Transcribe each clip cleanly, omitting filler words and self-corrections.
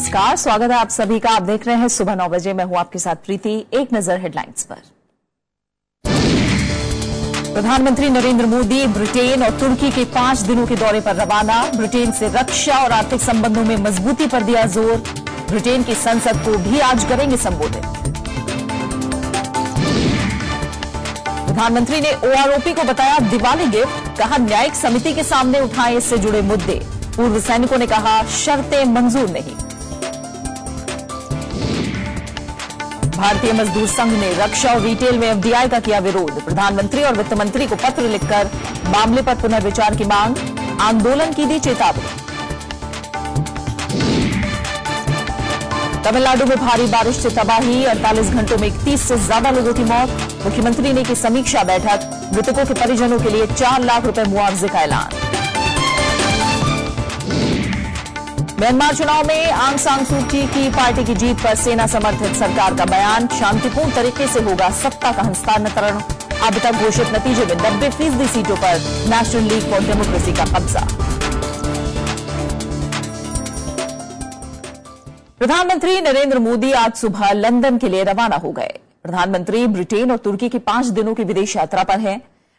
नमस्कार, स्वागत है आप सभी का। आप देख रहे हैं सुबह 9 बजे। मैं हूं आपके साथ प्रीति। एक नजर हेडलाइंस पर। प्रधानमंत्री नरेंद्र मोदी ब्रिटेन और तुर्की के 5 दिनों के दौरे पर रवाना। ब्रिटेन से रक्षा और आर्थिक संबंधों में मजबूती पर दिया जोर। ब्रिटेन की संसद को भी आज करेंगे संबोधित। प्रधानमंत्री ने ओआरओपी को बताया दिवाली गिफ्ट। कहा न्यायिक समिति के सामने उठाएं इससे जुड़े मुद्दे। पूर्व सैनिकों ने कहा शर्तें मंजूर नहीं। भारतीय मजदूर संघ ने रक्षा और रिटेल में एफडीआई का किया विरोध। प्रधानमंत्री और वित्त मंत्री को पत्र लिखकर मामले पर पुनर्विचार की मांग। आंदोलन की दी चेतावनी। तमिलनाडु में भारी बारिश से तबाही। 48 घंटों में 31 से ज्यादा लोगों की मौत। मुख्यमंत्री ने की समीक्षा बैठक। मृतकों के परिजनों के लिए 4 लाख रुपए मुआवजे का ऐलान। म्यांमार चुनाव में आंग सान सू की पार्टी की जीत पर सेना समर्थित सरकार का बयान। शांतिपूर्ण तरीके से होगा सत्ता का हस्तांतरण। अब तक घोषित नतीजे में 90% सीटों पर नेशनल लीग फॉर डेमोक्रेसी का कब्जा। प्रधानमंत्री नरेंद्र मोदी आज सुबह लंदन के लिए रवाना हो गए। प्रधानमंत्री ब्रिटेन और तुर्की की 5 दिनों की विदेश यात्रा पर हैं।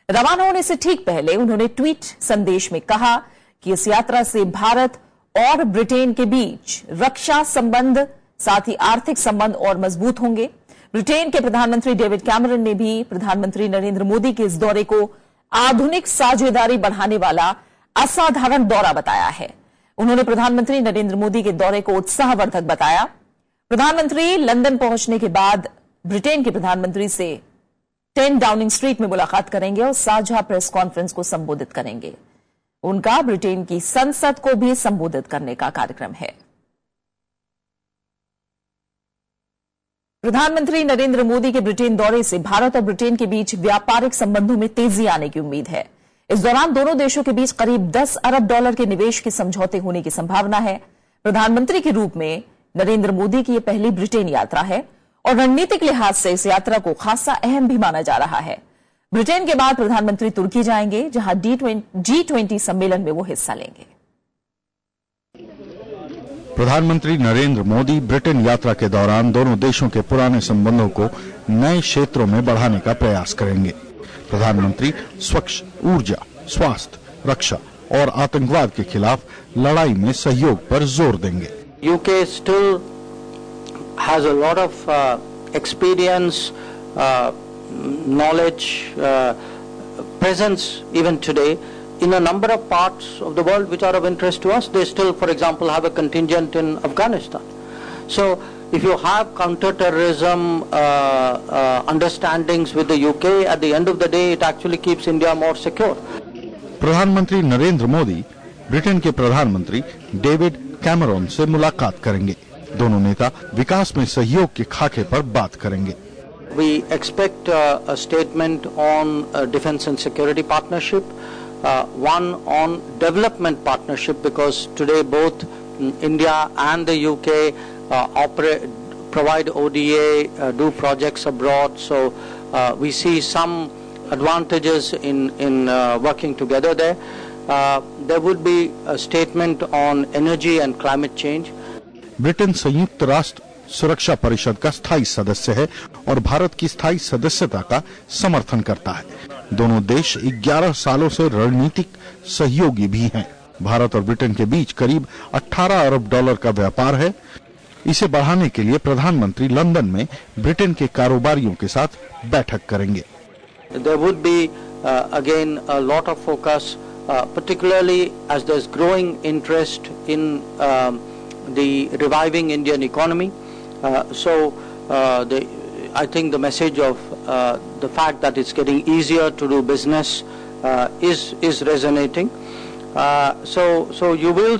रवाना होने से ठीक पहले उन्होंने ट्वीट संदेश में कहा कि इस यात्रा से भारत और ब्रिटेन के बीच रक्षा संबंध, साथ ही आर्थिक संबंध और मजबूत होंगे। ब्रिटेन के प्रधानमंत्री डेविड कैमरन ने भी प्रधानमंत्री नरेंद्र मोदी के इस दौरे को आधुनिक साझेदारी बढ़ाने वाला असाधारण दौरा बताया है। उन्होंने प्रधानमंत्री नरेंद्र मोदी के दौरे को उत्साहवर्धक बताया। प्रधानमंत्री लंदन पहुंचने के बाद ब्रिटेन के प्रधानमंत्री से 10 डाउनिंग स्ट्रीट में मुलाकात करेंगे और साझा प्रेस कॉन्फ्रेंस को संबोधित करेंगे। उनका ब्रिटेन की संसद को भी संबोधित करने का कार्यक्रम है। प्रधानमंत्री नरेंद्र मोदी के ब्रिटेन दौरे से भारत और ब्रिटेन के बीच व्यापारिक संबंधों में तेजी आने की उम्मीद है। इस दौरान दोनों देशों के बीच करीब 10 अरब डॉलर के निवेश के समझौते होने की संभावना है। प्रधानमंत्री के रूप में नरेंद्र मोदी की यह पहली ब्रिटेन यात्रा है और रणनीतिक लिहाज से इस यात्रा को खासा अहम भी माना जा रहा है। ब्रिटेन के बाद प्रधानमंत्री तुर्की जाएंगे, जहां G20 सम्मेलन में वो हिस्सा लेंगे। प्रधानमंत्री नरेंद्र मोदी ब्रिटेन यात्रा के दौरान दोनों देशों के पुराने संबंधों को नए क्षेत्रों में बढ़ाने का प्रयास करेंगे। प्रधानमंत्री स्वच्छ ऊर्जा, स्वास्थ्य, रक्षा और आतंकवाद के खिलाफ लड़ाई में सहयोग पर जोर देंगे। UK still has a lot of experience, knowledge, presence even today in a number of parts of the world which are of interest to us. They still, for example, have a contingent in Afghanistan. So if you have counter-terrorism understandings with the UK, at the end of the day it actually keeps India more secure. प्रधानमंत्री Narendra Modi Britain के प्रधानमंत्री David Cameron से मुलाकात करेंगे। दोनों नेता विकास में सहयोग के खाके पर बात करेंगे। We expect a statement on defense and security partnership, one on development partnership, because today both India and the UK provide ODA, do projects abroad, so we see some advantages in working together there. There would be a statement on energy and climate change. Britain संयुक्त राष्ट्र सुरक्षा परिषद का स्थायी सदस्य है और भारत की स्थायी सदस्यता का समर्थन करता है। दोनों देश 11 सालों से रणनीतिक सहयोगी भी हैं। भारत और ब्रिटेन के बीच करीब 18 अरब डॉलर का व्यापार है। इसे बढ़ाने के लिए प्रधानमंत्री लंदन में ब्रिटेन के कारोबारियों के साथ बैठक करेंगे। There would be again a lot of focus, particularly as there's growing interest in the reviving Indian economy. I think the message of the fact that it's getting easier to do business is resonating. So you will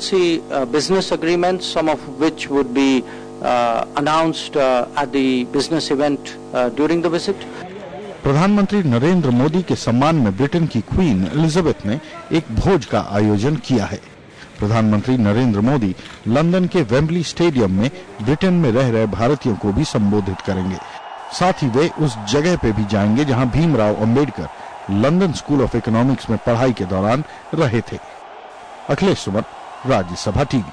see business agreements, some of which would be announced at the business event during the visit. प्रधानमंत्री नरेंद्र मोदी के सम्मान में Britain की queen Elizabeth ने एक भोज का आयोजन किया है। प्रधानमंत्री नरेंद्र मोदी लंदन के वेम्बली स्टेडियम में ब्रिटेन में रह रहे भारतीयों को भी संबोधित करेंगे। साथ ही वे उस जगह पे भी जाएंगे जहां Bhimrao Ambedkar London school of economics में पढ़ाई के दौरान रहे थे। अखिलेश सुमन, राज्यसभा टीवी।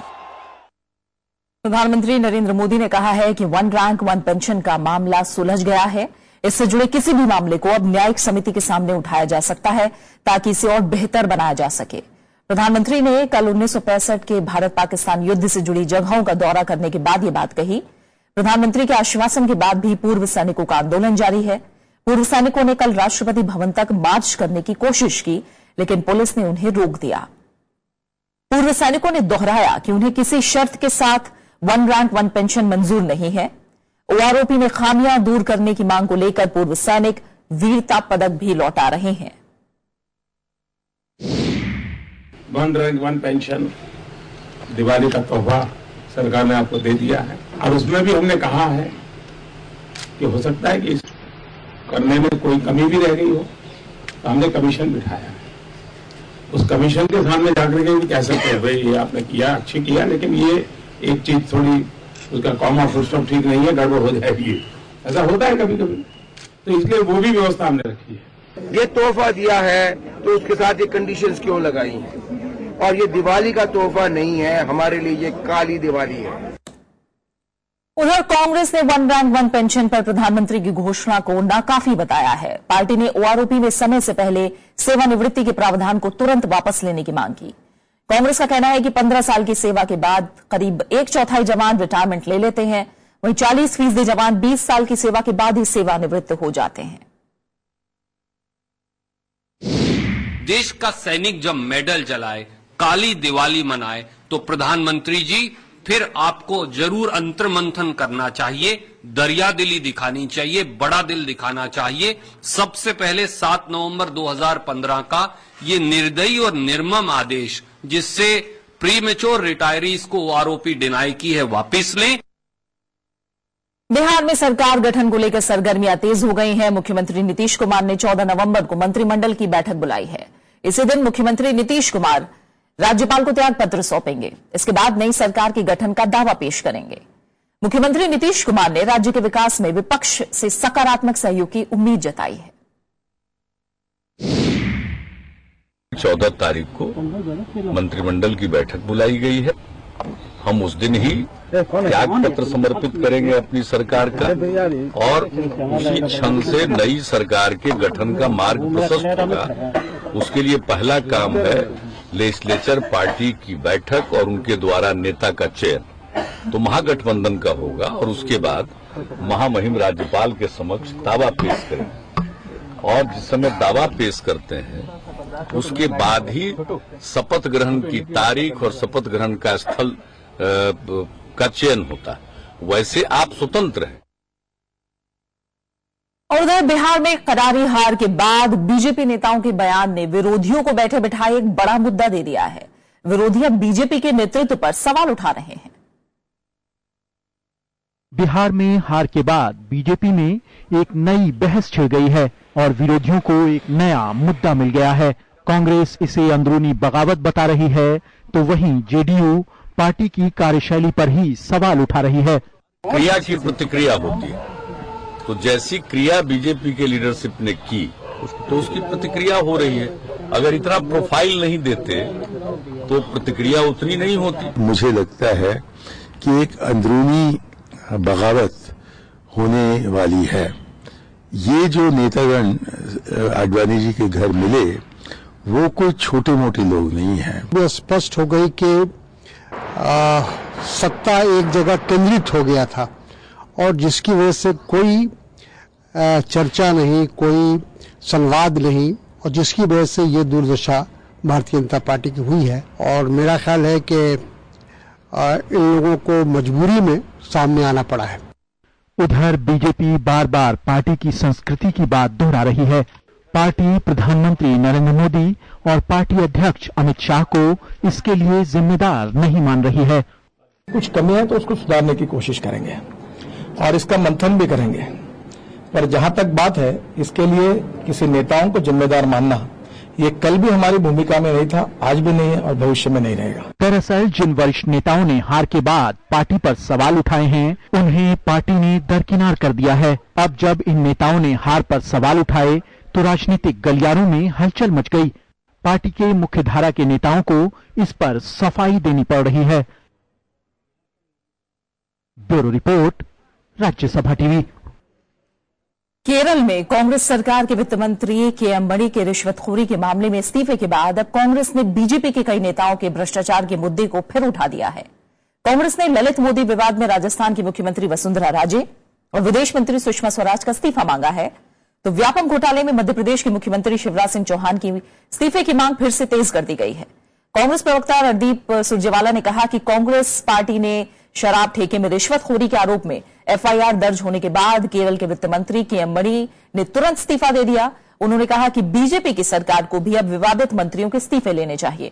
प्रधानमंत्री नरेंद्र मोदी ने कहा है कि वन रैंक वन पेंशन का मामला सुलझ गया है। इससे जुड़े किसी भी मामले को अब न्यायिक समिति के सामने उठाया जा सकता है ताकि इसे और बेहतर बनाया जा सके। प्रधानमंत्री ने कल 1965 के भारत पाकिस्तान युद्ध से जुड़ी जगहों का दौरा करने के बाद ये बात कही। प्रधानमंत्री के आश्वासन के बाद भी पूर्व सैनिकों का आंदोलन जारी है। पूर्व सैनिकों ने कल राष्ट्रपति भवन तक मार्च करने की कोशिश की, लेकिन पुलिस ने उन्हें रोक दिया। पूर्व सैनिकों ने दोहराया कि उन्हें किसी शर्त के साथ वन रैंक वन पेंशन मंजूर नहीं है। ओआरओपी में खामियां दूर करने की मांग को लेकर पूर्व सैनिक वीरता पदक भी लौटा रहे हैं। One rank one pension Diwali का तोहफा सरकार ने आपको दे दिया है, और उसमें भी हमने कहा है कि हो सकता है कि इस करने में कोई कमी भी रह गई हो, तो हमने कमीशन बिठाया है। उस कमीशन के सामने जाकर के भी कह सकते हैं भाई ये आपने किया, अच्छी किया, लेकिन ये एक चीज थोड़ी उसका कॉमा फुल स्टॉप ठीक नहीं है, गड़बड़ हो जाएगी। ऐसा होता है कभी कभी, तो इसलिए वो भी व्यवस्था हमने रखी है। ये तोहफा दिया है तो उसके साथ ये कंडीशंस क्यों लगाई हैं? और ये दिवाली का तोहफा नहीं है, हमारे लिए ये काली दिवाली है। उधर कांग्रेस ने वन रैंक वन पेंशन पर प्रधानमंत्री की घोषणा को नाकाफी बताया है। पार्टी ने ओआरओपी में समय से पहले सेवानिवृत्ति के प्रावधान को तुरंत वापस लेने की मांग की। कांग्रेस का कहना है कि 15 साल की सेवा के बाद करीब 1/4 जवान रिटायरमेंट ले लेते हैं, वहीं 40% जवान 20 साल की सेवा के बाद ही सेवानिवृत्त हो जाते हैं। देश का सैनिक जब मेडल जलाए, काली दिवाली मनाए, तो प्रधानमंत्री जी फिर आपको जरूर अंतर्मंथन करना चाहिए, दरियादिली दिखानी चाहिए, बड़ा दिल दिखाना चाहिए। सबसे पहले 7 नवंबर 2015 का ये निर्दयी और निर्मम आदेश, जिससे प्रीमेच्योर रिटायरीज को ओआरओपी डिनाई की है, वापिस लें। बिहार में सरकार गठन को लेकर सरगर्मियां तेज हो गई हैं। मुख्यमंत्री नीतीश कुमार ने 14 नवंबर को मंत्रिमंडल की बैठक बुलाई है। इसी दिन मुख्यमंत्री नीतीश कुमार राज्यपाल को त्याग पत्र सौंपेंगे। इसके बाद नई सरकार के गठन का दावा पेश करेंगे। मुख्यमंत्री नीतीश कुमार ने राज्य के विकास में विपक्ष से सकारात्मक सहयोग की उम्मीद जताई है। 14 तारीख को मंत्रिमंडल की बैठक बुलाई गई है। हम उस दिन ही त्याग पत्र समर्पित करेंगे अपनी सरकार का, और उसी क्षण से नई सरकार के गठन का मार्ग प्रशस्त होगा। उसके लिए पहला काम है लेजिस्लेचर पार्टी की बैठक और उनके द्वारा नेता का चयन, तो महागठबंधन का होगा, और उसके बाद महामहिम राज्यपाल के समक्ष दावा पेश करेंगे। और जिस समय दावा पेश करते हैं उसके बाद ही शपथ ग्रहण की तारीख और शपथ ग्रहण का स्थल का चयन होता है। वैसे आप स्वतंत्र हैं। और उधर बिहार में करारी हार के बाद बीजेपी नेताओं के बयान ने विरोधियों को बैठे बिठाए एक बड़ा मुद्दा दे दिया है। विरोधी अब बीजेपी के नेतृत्व पर सवाल उठा रहे हैं। बिहार में हार के बाद बीजेपी में एक नई बहस छिड़ गई है और विरोधियों को एक नया मुद्दा मिल गया है। कांग्रेस इसे अंदरूनी बगावत बता रही है, तो वहीं जेडीयू पार्टी की कार्यशैली पर ही सवाल उठा रही है। क्रिया की प्रतिक्रिया होती है, तो जैसी क्रिया बीजेपी के लीडरशिप ने की तो उसकी प्रतिक्रिया हो रही है। अगर इतना प्रोफाइल नहीं देते तो प्रतिक्रिया उतनी नहीं होती। मुझे लगता है कि एक अंदरूनी बगावत होने वाली है। ये जो नेतागण आडवाणी जी के घर मिले वो कोई छोटे मोटे लोग नहीं हैं। स्पष्ट हो गई कि सत्ता एक जगह केंद्रित हो गया था और जिसकी वजह से कोई चर्चा नहीं, कोई संवाद नहीं, और जिसकी वजह से ये दुर्दशा भारतीय जनता पार्टी की हुई है। और मेरा ख्याल है कि इन लोगों को मजबूरी में सामने आना पड़ा है। उधर बीजेपी बार बार पार्टी की संस्कृति की बात दोहरा रही है। पार्टी प्रधानमंत्री नरेंद्र मोदी और पार्टी अध्यक्ष अमित शाह को इसके लिए जिम्मेदार नहीं मान रही है। कुछ कमियां तो उसको सुधारने की कोशिश करेंगे और इसका मंथन भी करेंगे, पर जहां तक बात है इसके लिए किसी नेताओं को जिम्मेदार मानना, ये कल भी हमारी भूमिका में नहीं था, आज भी नहीं है और भविष्य में नहीं रहेगा। दरअसल जिन वरिष्ठ नेताओं ने हार के बाद पार्टी पर सवाल उठाए हैं उन्हें पार्टी ने दरकिनार कर दिया है। अब जब इन नेताओं ने हार पर सवाल उठाए तो राजनीतिक गलियारों में हलचल मच गई। पार्टी के मुख्यधारा के नेताओं को इस पर सफाई देनी पड़ रही है। Bureau report, Rajya Sabha TV. Kerala में कांग्रेस सरकार के वित्त मंत्री के.एम. मणि के रिश्वतखोरी के मामले में इस्तीफे के बाद अब कांग्रेस ने बीजेपी के कई नेताओं के भ्रष्टाचार के मुद्दे को फिर उठा दिया है। कांग्रेस ने ललित मोदी विवाद में राजस्थान की मुख्यमंत्री वसुंधरा राजे और विदेश मंत्री सुषमा स्वराज का इस्तीफा मांगा है, तो व्यापम घोटाले में मध्य प्रदेश के मुख्यमंत्री शिवराज सिंह चौहान की इस्तीफे की मांग फिर से तेज कर दी गई है। कांग्रेस प्रवक्ता रणदीप सुरजेवाला ने कहा कि कांग्रेस पार्टी ने शराब ठेके में रिश्वतखोरी के आरोप में एफआईआर दर्ज होने के बाद केरल के वित्त मंत्री के.एम. मणि ने तुरंत इस्तीफा दे दिया। उन्होंने कहा कि बीजेपी की सरकार को भी अब विवादित मंत्रियों के इस्तीफे लेने चाहिए।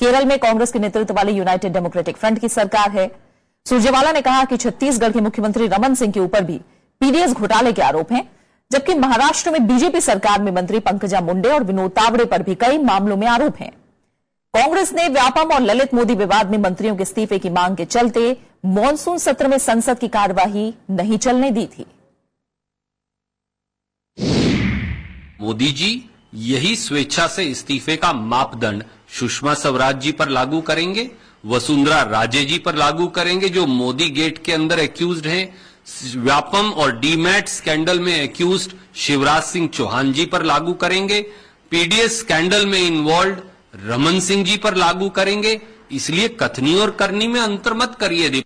केरल में कांग्रेस के नेतृत्व वाली यूनाइटेड डेमोक्रेटिक फ्रंट की सरकार है। सुरजेवाला ने कहा कि छत्तीसगढ़ के मुख्यमंत्री रमन सिंह के ऊपर भी पीडीएस घोटाले के आरोप हैं, जबकि महाराष्ट्र में बीजेपी सरकार में मंत्री पंकजा मुंडे और विनोद तावड़े पर भी कई मामलों में आरोप हैं। कांग्रेस ने व्यापम और ललित मोदी विवाद में मंत्रियों के इस्तीफे की मांग के चलते मॉनसून सत्र में संसद की कार्यवाही नहीं चलने दी थी। मोदी जी यही स्वेच्छा से इस्तीफे का मापदंड सुषमा स्वराज जी पर लागू करेंगे, वसुंधरा राजे जी पर लागू करेंगे जो मोदी गेट के अंदर एक्यूज्ड हैं, व्यापम और डीमैट स्कैंडल में एक्यूज्ड शिवराज सिंह चौहान जी पर लागू करेंगे, पीडीएस स्कैंडल में इन्वॉल्व रमन सिंह जी पर लागू करेंगे। इसलिए कथनी और करनी में अंतर मत करिए।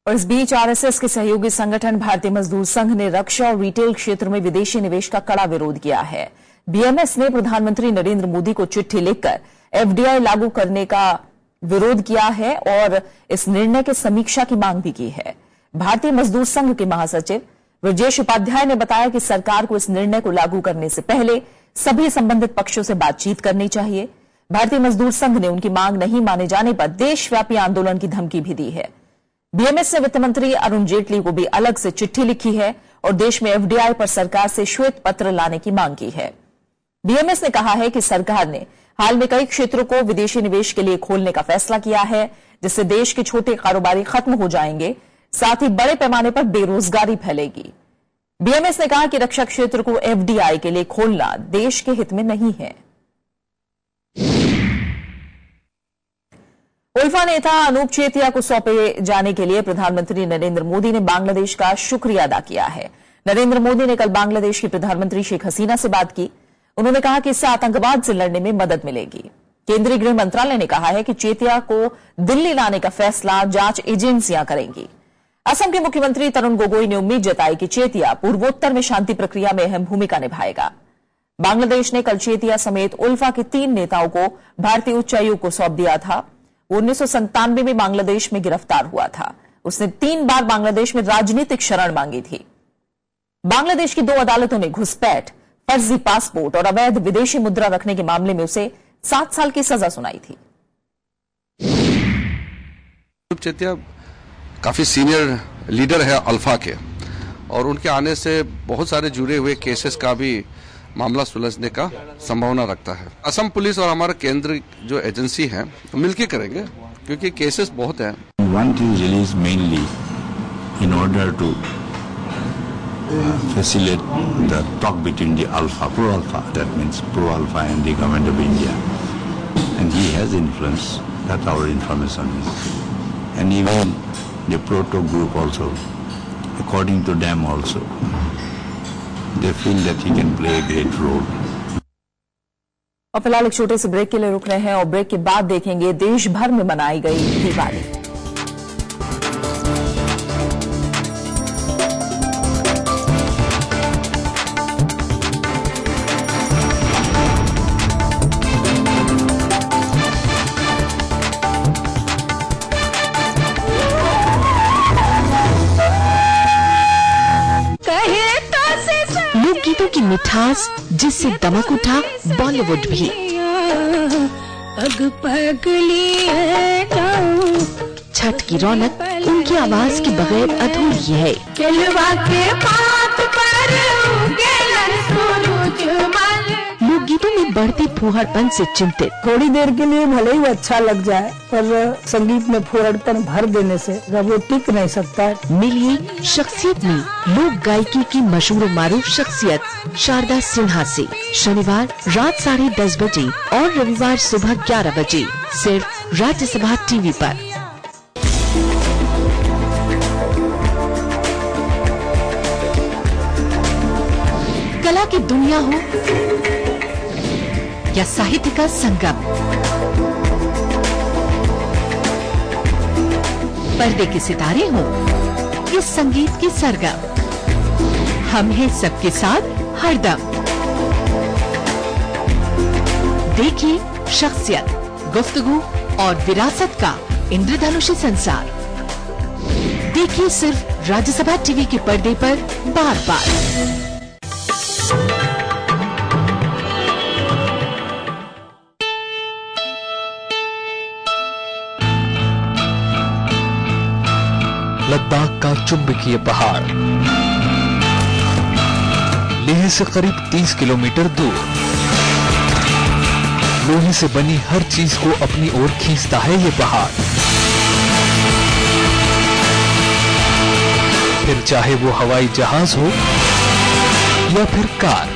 और इस बीच आरएसएस के सहयोगी संगठन भारतीय मजदूर संघ ने रक्षा और रिटेल क्षेत्र में विदेशी निवेश का कड़ा विरोध किया है। बीएमएस ने प्रधानमंत्री नरेंद्र मोदी को चिट्ठी लिखकर एफडीआई लागू करने का विरोध किया है और इस निर्णय के समीक्षा की मांग भी की है। भारतीय मजदूर संघ के महासचिव ब्रजेश उपाध्याय ने बताया कि सरकार को इस निर्णय को लागू करने से पहले सभी संबंधित पक्षों से बातचीत करनी चाहिए। भारतीय मजदूर संघ ने उनकी मांग नहीं माने जाने पर देशव्यापी आंदोलन की धमकी भी दी है। बीएमएस ने वित्त मंत्री अरुण जेटली को भी अलग से चिट्ठी लिखी है और देश में एफडीआई पर सरकार से श्वेत पत्र लाने की मांग की है। बीएमएस ने कहा है कि सरकार ने हाल में कई क्षेत्रों को विदेशी निवेश के लिए खोलने का फैसला किया है, जिससे देश के छोटे कारोबारी खत्म हो जाएंगे, साथ ही बड़े पैमाने पर बेरोजगारी फैलेगी। बीएमएस ने कहा कि रक्षा क्षेत्र को एफडीआई के लिए खोलना देश के हित में नहीं है। उल्फा नेता अनूप चेतिया को सौंपे जाने के लिए प्रधानमंत्री नरेंद्र मोदी ने बांग्लादेश का शुक्रिया अदा किया है। नरेंद्र मोदी ने कल बांग्लादेश की प्रधानमंत्री शेख हसीना से बात की। उन्होंने कहा कि इससे आतंकवाद से लड़ने में मदद मिलेगी। केंद्रीय गृह मंत्रालय ने कहा है कि चेतिया को दिल्ली लाने का फैसला जांच एजेंसियां करेंगी। असम के मुख्यमंत्री तरुण गोगोई ने उम्मीद जताई कि चेतिया पूर्वोत्तर में शांति प्रक्रिया में अहम भूमिका निभाएगा। बांग्लादेश ने कल चेतिया समेत उल्फा के 3 नेताओं को भारतीय उच्चायोग को सौंप दिया था। वो 1997 में बांग्लादेश में गिरफ्तार हुआ था। उसने 3 बार बांग्लादेश में राजनीतिक शरण मांगी थी। बांग्लादेश की 2 अदालतों ने घुसपैठ, फर्जी पासपोर्ट और अवैध विदेशी मुद्रा रखने के मामले में उसे 7 साल की सजा सुनाई थी। चेतिया काफी सीनियर लीडर है अल्फा के और उनके आने से बहुत सारे जुड़े हुए केसेस का भी मामला सुलझने का संभावना रखता है। असम पुलिस और हमारा केंद्र जो एजेंसी है मिलकर करेंगे क्योंकि केसेस बहुत हैं। Want to release mainly in order to facilitate the talk between the Alpha, pro-Alpha, that means pro-Alpha and the government of India. And he has influence, that's our information is. And even the proto group also, according to them also, they feel that he can play a great role. और फिलहाल एक छोटे से break के लिए रुक रहे हैं और ब्रेक के बाद देखेंगे देश भर में मनाई गई दिवाली। लोकगीतों की मिठास जिससे दमक उठा बॉलीवुड भी। छठ की रौनक उनकी आवाज के बगैर अधूरी है। लोकगीतों में बढ़ते फूहड़पन से चिंतित। थोड़ी देर के लिए भले ही अच्छा लग जाए पर संगीत में फूहड़पन भर देने से वो टिक नहीं सकता है। मिलिए शख्सियत में लोक गायकी की मशहूर मारूफ शख्सियत शारदा सिन्हा से शनिवार रात 10:30 बजे और रविवार सुबह 11 बजे सिर्फ राज्यसभा टीवी पर। कला की दुनिया हो या साहित्य का संगम, पर्दे के सितारे हों या संगीत की सरगम, हम हैं सबके साथ हरदम। देखिए शख्सियत, गुफ्तगू और विरासत का इंद्रधनुषी संसार। देखिए सिर्फ राज्यसभा टीवी के पर्दे पर बार बार। लद्दाख का चुंबकीय पहाड़, लेह से करीब 30 किलोमीटर दूर, लोहे से बनी हर चीज को अपनी ओर खींचता है ये पहाड़। फिर चाहे वो हवाई जहाज हो या फिर कार,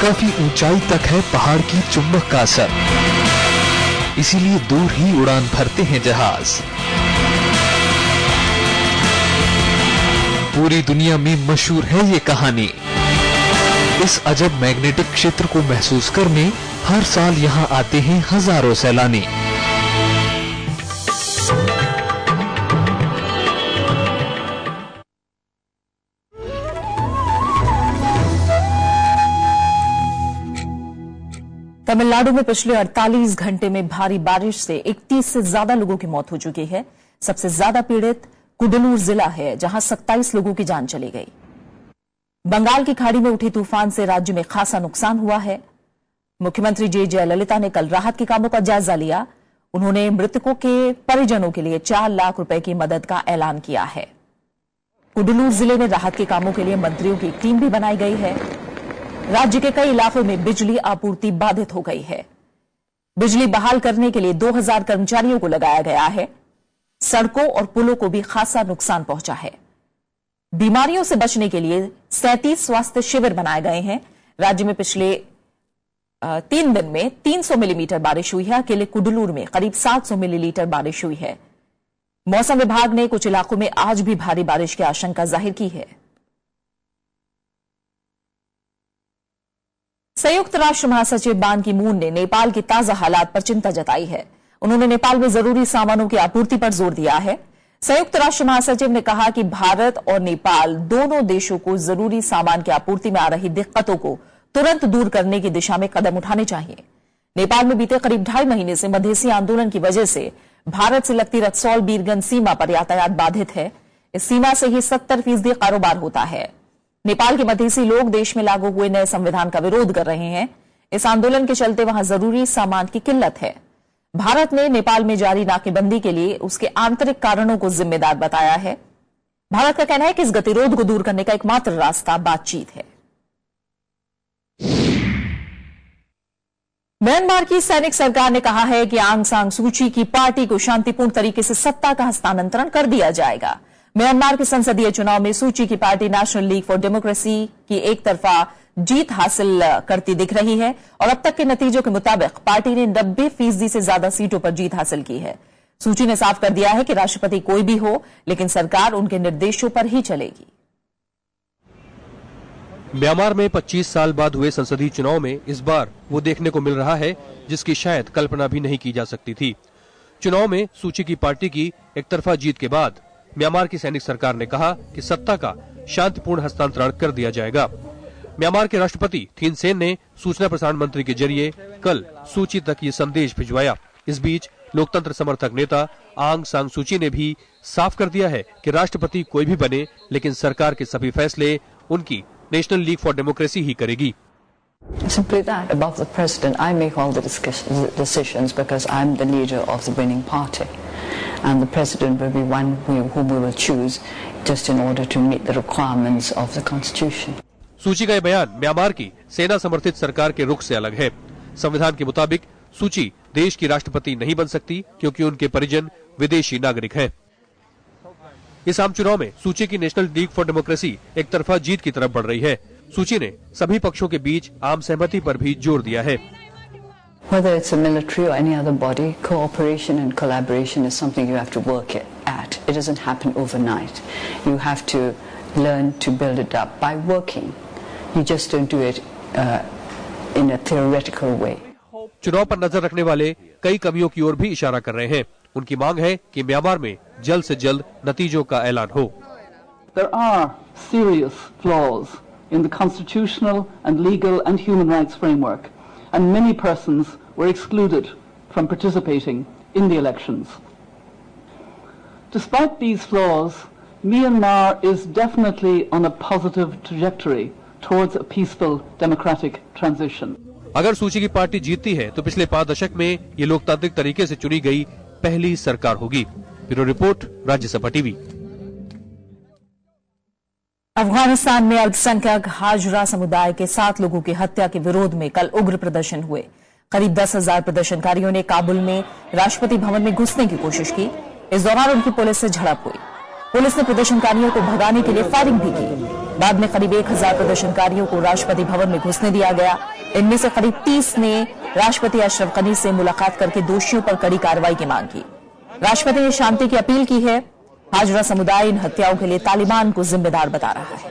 काफी ऊंचाई तक है पहाड़ की चुंबक का असर, इसीलिए दूर ही उड़ान भरते हैं जहाज। पूरी दुनिया में मशहूर है ये कहानी। इस अजब मैग्नेटिक क्षेत्र को महसूस करने हर साल यहाँ आते हैं हजारों सैलानी। तमिलनाडु में पिछले 48 घंटे में भारी बारिश से 31 से ज्यादा लोगों की मौत हो चुकी है। सबसे ज्यादा पीड़ित कुडलूर जिला है, जहां 27 लोगों की जान चली गई। बंगाल की खाड़ी में उठे तूफान से राज्य में खासा नुकसान हुआ है। मुख्यमंत्री जे जयललिता ने कल राहत के कामों का जायजा लिया। उन्होंने मृतकों के परिजनों के लिए 4 लाख रुपए की मदद का ऐलान किया है। कुडलूर जिले में राहत के कामों के लिए मंत्रियों की एक टीम भी बनाई गई है। राज्य के कई इलाकों में बिजली आपूर्ति बाधित हो गई है। बिजली बहाल करने के लिए 2000 कर्मचारियों को लगाया गया है। सड़कों और पुलों को भी खासा नुकसान पहुंचा है। बीमारियों से बचने के लिए 37 स्वास्थ्य शिविर बनाए गए हैं। राज्य में पिछले 3 दिन में 300 मिलीमीटर बारिश हुई है। अकेले कुडलूर में करीब 700 मिलीलीटर बारिश हुई है। मौसम विभाग ने कुछ इलाकों में आज भी भारी बारिश की आशंका जाहिर की है। संयुक्त राष्ट्र महासचिव बान की मून ने नेपाल की ताजा हालात पर चिंता जताई है। उन्होंने नेपाल में जरूरी सामानों की आपूर्ति पर जोर दिया है। संयुक्त राष्ट्र महासचिव ने कहा कि भारत और नेपाल दोनों देशों को जरूरी सामान की आपूर्ति में आ रही दिक्कतों को तुरंत दूर करने की दिशा में कदम उठाने चाहिए। नेपाल में बीते करीब 2.5 महीने से मधेसी आंदोलन की वजह से भारत से लगती रक्सौल बीरगंज सीमा पर यातायात बाधित है। इस सीमा से ही 70% कारोबार होता है। नेपाल के मधेसी लोग देश में लागू हुए नए संविधान का विरोध कर रहे हैं। इस आंदोलन के चलते वहां जरूरी सामान की किल्लत है। भारत ने नेपाल में जारी नाकेबंदी के लिए उसके आंतरिक कारणों को जिम्मेदार बताया है। भारत का कहना है कि इस गतिरोध को दूर करने का एकमात्र रास्ता बातचीत है। म्यांमार की सैनिक सरकार ने कहा है कि आंग सान सूची की पार्टी को शांतिपूर्ण तरीके से सत्ता का हस्तांतरण कर दिया जाएगा। म्यांमार के संसदीय चुनाव में सूची की party national league for democracy की एक तरफा जीत हासिल करती दिख रही है और अब तक के नतीजों के मुताबिक पार्टी ने 90% से ज्यादा सीटों पर जीत हासिल की है। सूची ने साफ कर दिया है कि राष्ट्रपति कोई भी हो, लेकिन सरकार उनके निर्देशों पर ही चलेगी। म्यांमार में 25 साल बाद हुए संसदीय चुनाव में इस बार वो देखने को मिल रहा है जिसकी शायद कल्पना भी नहीं की जा सकती थी। चुनाव में सूची की पार्टी की एक तरफा जीत के बाद म्यांमार की सैनिक सरकार ने कहा कि सत्ता का शांतिपूर्ण हस्तांतरण कर दिया जाएगा। म्यांमार के राष्ट्रपति थीन सेन ने सूचना प्रसारण मंत्री के जरिए कल सूची तक ये संदेश भिजवाया। इस बीच लोकतंत्र समर्थक नेता आंग सान सूची ने भी साफ कर दिया है कि राष्ट्रपति कोई भी बने, लेकिन सरकार के सभी फैसले उनकी नेशनल लीग फॉर डेमोक्रेसी ही करेगी। Simply that, above the president, I make all the decisions because I'm the leader of the winning party, and the president will be one whom we will choose just in order to meet the requirements of the constitution. सूची का यह बयान Myanmar की सेना समर्थित सरकार के रुख से अलग है। संविधान के मुताबिक सूची देश की राष्ट्रपति नहीं बन सकती क्योंकि उनके परिजन विदेशी नागरिक हैं। इस आम चुनाव में सूची की नेशनल लीग फॉर डेमोक्रेसी एक तरफा जीत की तरफ बढ़ रही है। सूची ने सभी पक्षों के बीच आम सहमति पर भी जोर दिया है। Whether it's a military or any other body, cooperation and collaboration is something you have to work at. It doesn't happen overnight. You have to learn to build it up by working. You just don't do it in a theoretical way. चुनाव पर नजर रखने वाले कई कमियों की ओर भी इशारा कर रहे हैं। उनकी मांग है कि म्यांमार में जल्द से जल्द नतीजों का ऐलान हो। There are serious flaws in the constitutional and legal and human rights framework, and many persons were excluded from participating in the elections. Despite these flaws, Myanmar is definitely on a positive trajectory towards a peaceful democratic transition. अगर सूची की party जीतती है तो पिछले 5 दशक में ये लोकतांत्रिक तरीके से चुनी गई पहली सरकार होगी। Bureau report, Rajya Sabha TV. Afghanistan में अल्पसंख्यक हाजरा समुदाय के 7 लोगों की हत्या के विरोध में कल उग्र प्रदर्शन हुए। करीब 10,000 प्रदर्शनकारियों ने काबुल में राष्ट्रपति भवन में घुसने की कोशिश की। इस दौरान उनकी पुलिस से झड़प हुई। पुलिस ने प्रदर्शनकारियों को भगाने के लिए फायरिंग भी की। बाद में करीब 1,000 प्रदर्शनकारियों को राष्ट्रपति भवन में घुसने दिया गया। इनमें से करीब 30 ने राष्ट्रपति अशरफ गनी से मुलाकात करके दोषियों पर कड़ी कार्रवाई की मांग की। राष्ट्रपति ने शांति की अपील की है। हाजरा समुदाय इन हत्याओं के लिए तालिबान को जिम्मेदार बता रहा है।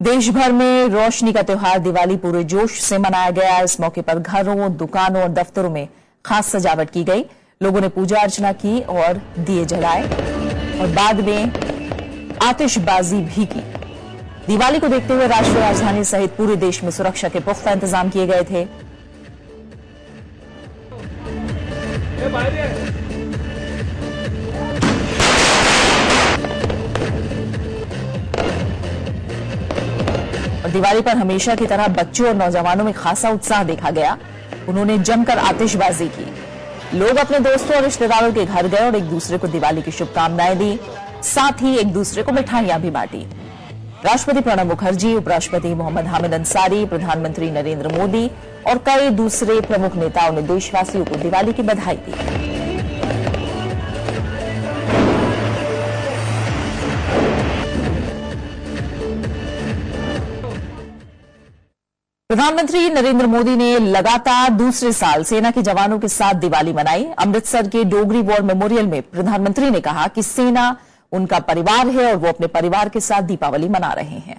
देश भर में रोशनी का त्योहार दिवाली पूरे जोश से मनाया गया। इस मौके पर घरों, दुकानों और दफ्तरों में खास सजावट की गई। लोगों ने पूजा अर्चना की और दिए जलाए और बाद में आतिशबाजी भी की। दिवाली को देखते हुए राष्ट्रीय राजधानी सहित पूरे देश में सुरक्षा के पुख्ता इंतजाम किए गए थे। और दिवाली पर हमेशा की तरह बच्चों और नौजवानों में खासा उत्साह देखा गया। उन्होंने जमकर आतिशबाजी की। लोग अपने दोस्तों और रिश्तेदारों के घर गए और एक दूसरे को दिवाली की शुभकामनाएं दी। साथ ही एक दूसरे को मिठाइयां भी बांटी। राष्ट्रपति प्रणब मुखर्जी, उपराष्ट्रपति मोहम्मद हामिद अंसारी, प्रधानमंत्री नरेंद्र मोदी और कई दूसरे प्रमुख नेताओं ने देशवासियों को दिवाली की बधाई दी। प्रधानमंत्री नरेंद्र मोदी ने लगातार दूसरे साल सेना के जवानों के साथ दिवाली मनाई। अमृतसर के डोगरी वॉर मेमोरियल में प्रधानमंत्री ने कहा कि सेना उनका परिवार है और वो अपने परिवार के साथ दीपावली मना रहे हैं।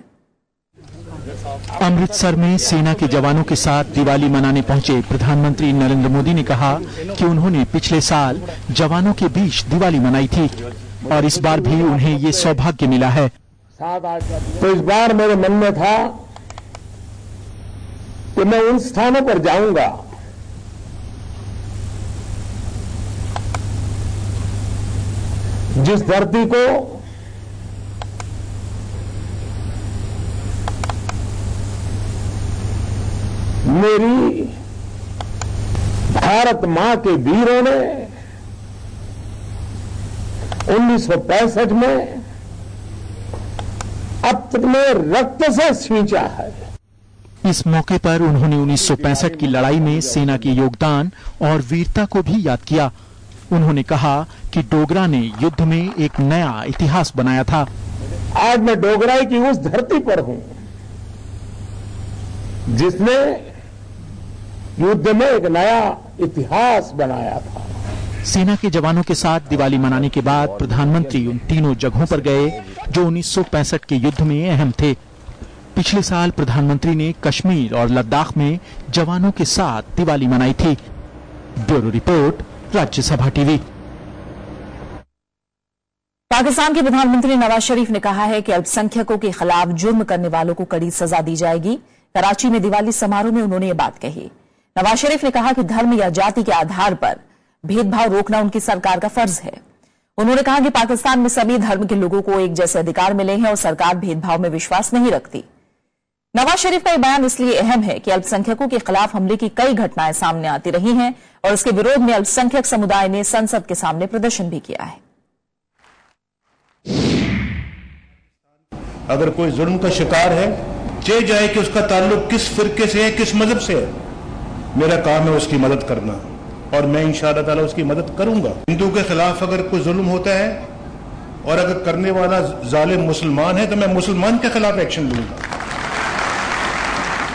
अमृतसर में सेना के जवानों के साथ दिवाली मनाने पहुंचे प्रधानमंत्री नरेंद्र मोदी ने कहा कि उन्होंने पिछले साल जवानों के बीच दिवाली मनाई थी और इस बार भी उन्हें ये सौभाग्य मिला है। तो इस बार मेरे मन में था कि मैं उन स्थानों पर जाऊंगा जिस धरती को मेरी भारत मां के वीरों ने 1965 में अपने रक्त से सींचा है। इस मौके पर उन्होंने 1965 की लड़ाई में सेना के योगदान और वीरता को भी याद किया। उन्होंने कहा कि डोगरा ने युद्ध में एक नया इतिहास बनाया था। आज मैं डोगराई की उस धरती पर हूं जिसने युद्ध में एक नया इतिहास बनाया था। सेना के जवानों के साथ दिवाली मनाने के बाद प्रधानमंत्री उन तीनों जगहों पर गए जो 1965 के युद्ध में अहम थे। पिछले साल प्रधानमंत्री ने कश्मीर और लद्दाख में जवानों के साथ दिवाली मनाई थी। Bureau report, Rajya Sabha TV. Pakistan के प्रधानमंत्री नवाज शरीफ ने कहा है कि अल्पसंख्यकों के खिलाफ जुर्म करने वालों को कड़ी सजा दी जाएगी। कराची में दिवाली समारोह में उन्होंने ये बात कही। नवाज शरीफ ने कहा कि धर्म या जाति के आधार पर भेदभाव रोकना उनकी सरकार का फर्ज है। उन्होंने कहा कि पाकिस्तान में सभी धर्म के लोगों को एक जैसे अधिकार मिले हैं और सरकार भेदभाव में विश्वास नहीं रखती। नवाज शरीफ का यह बयान इसलिए अहम है कि अल्पसंख्यकों के खिलाफ हमले की कई घटनाएं सामने आती रही हैं और इसके विरोध में अल्पसंख्यक समुदाय ने संसद के सामने प्रदर्शन भी किया है। अगर कोई जुल्म का शिकार है, चाहे जाए कि उसका ताल्लुक किस फिरके से है, किस मजहब से है, मेरा काम है उसकी मदद करना और मैं इंशाअल्लाह ताला उसकी मदद करूंगा। हिंदू के खिलाफ अगर कोई जुल्म होता है और अगर करने वाला जालिम मुसलमान है तो मैं मुसलमान के खिलाफ एक्शन लूंगा।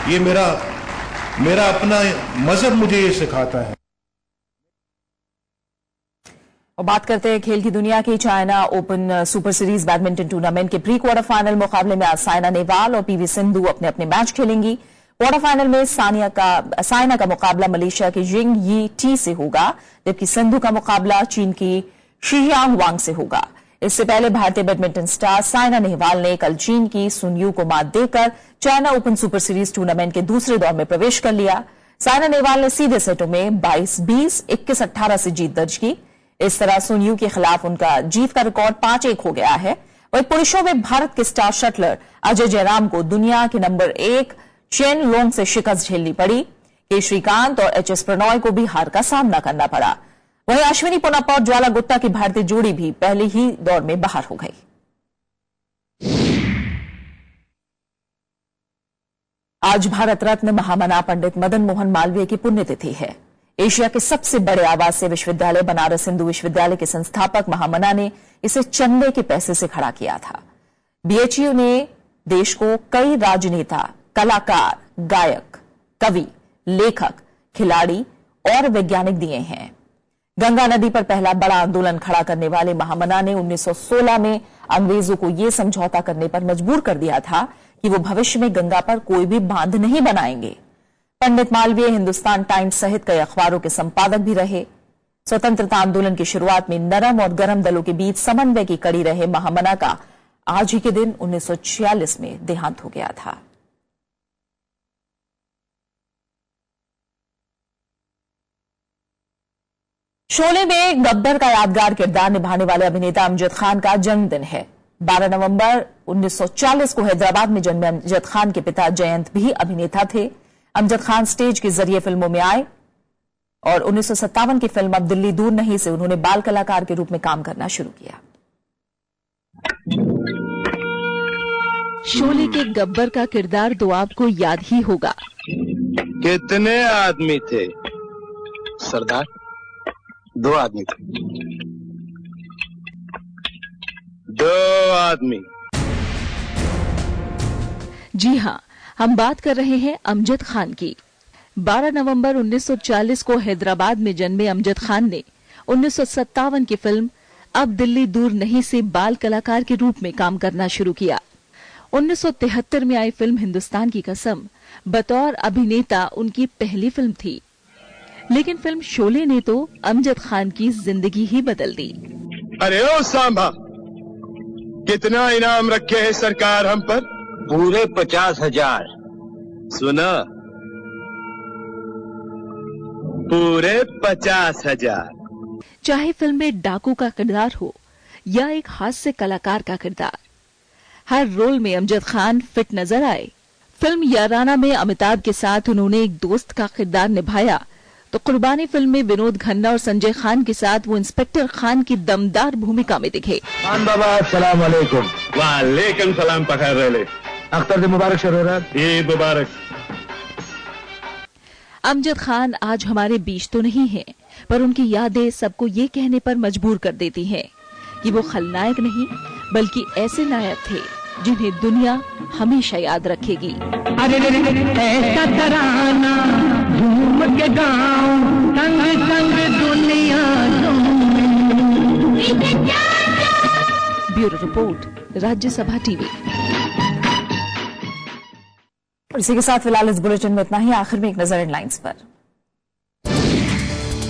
ये मेरा अपना मजहब मुझे ये सिखाता है। और बात करते हैं खेल की दुनिया की। China open super series badminton tournament के प्री क्वार्टर फाइनल मुकाबले में आज साइना नेहवाल और पीवी सिंधु अपने अपने मैच खेलेंगी। क्वार्टर फाइनल में साइना का मुकाबला मलेशिया के जिंग यी टी से होगा, जबकि सिंधु का मुकाबला चीन की शियांग वांग से होगा। इससे पहले भारतीय बैडमिंटन स्टार साइना नेहवाल ने कल चीन की सुन यू को मात देकर China open super series tournament के दूसरे दौर में प्रवेश कर लिया। साइना नेहवाल ने सीधे सेटों में 22-20, 21-18 से जीत दर्ज की। इस तरह सुन यू के खिलाफ उनका जीत का रिकॉर्ड 5-1 हो गया है। वहीं पुरुषों में भारत के स्टार शटलर अजय जयराम को दुनिया के नंबर 1 चेन लोंग से शिकस्त झेलनी पड़ी। के श्रीकांत और एचएस प्रणॉय को भी हार का सामना करना पड़ा। वहीं अश्विनी पोनप्पा और ज्वाला गुट्टा की भारतीय जोड़ी भी पहले ही दौर में बाहर हो गई। आज भारत रत्न महामना पंडित मदन मोहन मालवीय की पुण्यतिथि है। एशिया के सबसे बड़े आवासीय विश्वविद्यालय बनारस हिंदू विश्वविद्यालय के संस्थापक महामना ने इसे चंदे के पैसे से खड़ा किया था। बीएचयू ने देश को कई राजनेता, कलाकार, गायक, कवि, लेखक, खिलाड़ी और वैज्ञानिक दिए हैं। गंगा नदी पर पहला बड़ा आंदोलन खड़ा करने वाले महामना ने 1916 में अंग्रेजों को यह समझौता करने पर मजबूर कर दिया था कि वो भविष्य में गंगा पर कोई भी बांध नहीं बनाएंगे। पंडित मालवीय हिंदुस्तान टाइम्स सहित कई अखबारों के संपादक भी रहे। स्वतंत्रता आंदोलन की शुरुआत में नरम और गरम दलों के बीच समन्वय की कड़ी रहे महामना का आज ही के दिन 1946 में देहांत हो गया था। शोले में गब्बर का यादगार किरदार निभाने वाले अभिनेता अमजद खान का जन्मदिन है। 12 नवंबर 1940 को हैदराबाद में जन्मे अमजद खान के पिता जयंत भी अभिनेता थे। अमजद खान स्टेज के जरिए फिल्मों में आए और 1957 की फिल्म अब दिल्ली दूर नहीं से उन्होंने बाल कलाकार के रूप में काम करना शुरू किया। शोले के गब्बर का किरदार तो आपको याद ही होगा। कितने आदमी थे सरदार? 2 आदमी थे। 2 आदमी। जी हां, हम बात कर रहे हैं अमजद खान की। 12 नवंबर 1940 को हैदराबाद में जन्मे अमजद खान ने 1957 की फिल्म अब दिल्ली दूर नहीं से बाल कलाकार के रूप में काम करना शुरू किया। 1973 में आई फिल्म हिंदुस्तान की कसम बतौर अभिनेता उनकी पहली फिल्म थी, लेकिन फिल्म शोले ने तो अमजद खान की जिंदगी ही बदल दी। अरे ओ सांभा, कितना इनाम रखे है सरकार हम पर? पूरे 50,000। सुना? पूरे 50,000। चाहे फिल्म में डाकू का किरदार हो या एक हास्य कलाकार का किरदार, हर रोल में अमजद खान फिट नजर आए। फिल्म याराना में अमिताभ के साथ उन्होंने एक दोस्त का किरदार निभाया, तो कुर्बानी फिल्म में विनोद खन्ना और संजय खान के साथ वो इंस्पेक्टर खान की दमदार भूमिका में दिखे। खान बाबा अस्सलाम वालेकुम। वालेकुम सलाम पखैर रेले। अख्तर दी मुबारक शरोरत। ईद मुबारक। अमजद खान आज हमारे बीच तो नहीं है, पर उनकी यादें सबको ये कहने पर मजबूर कर देती हैं कि वो खलनायक नहीं बल्कि ऐसे नायक थे जिन्हें दुनिया हमेशा याद रखेगी। अरे ऐसा तराना झूम के गाँव संग संग दुनिया। Bureau report, Rajya Sabha TV. इसी के साथ फिलहाल इस बुलेटिन में इतना ही। आखिर में एक नजर हेडलाइंस पर।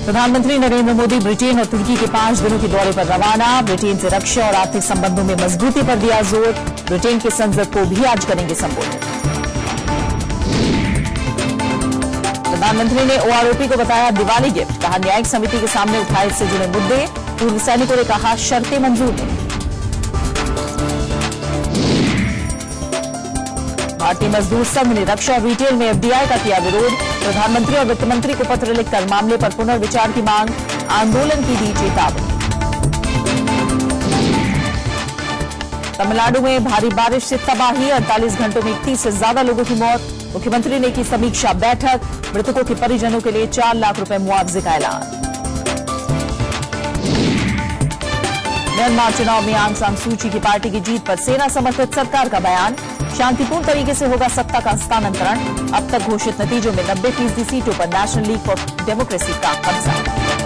प्रधानमंत्री नरेंद्र मोदी ब्रिटेन और तुर्की के 5 दिनों के दौरे पर रवाना। ब्रिटेन से रक्षा और आर्थिक संबंधों में मजबूती पर दिया जोर। ब्रिटेन की संसद को भी आज करेंगे संबोधित। प्रधानमंत्री ने ओआरओपी को बताया दिवाली गिफ्ट। कहा न्यायिक समिति के सामने उठाए इससे जुड़े मुद्दे। पूर्व सैनिकों ने कहा शर्तें मंजूर नहीं। भारतीय मजदूर संघ ने रक्षा रिटेल में एफडीआई का किया विरोध। प्रधानमंत्री और वित्त मंत्री को पत्र लिखकर मामले पर पुनर्विचार की मांग। आंदोलन की दी चेतावनी। तमिलनाडु में भारी बारिश से तबाही। 48 घंटों में 31 से ज्यादा लोगों की मौत। मुख्यमंत्री ने की समीक्षा बैठक। मृतकों के परिजनों के लिए 4 लाख रुपए मुआवजे का ऐलान। म्यांमार चुनाव में आंग सान सूची की पार्टी की जीत पर सेना समर्थित सरकार का बयान। शांतिपूर्ण तरीके से होगा सत्ता का हस्तांतरण। अब तक घोषित नतीजों में 90% सीटों पर नेशनल लीग फॉर डेमोक्रेसी का कब्जा।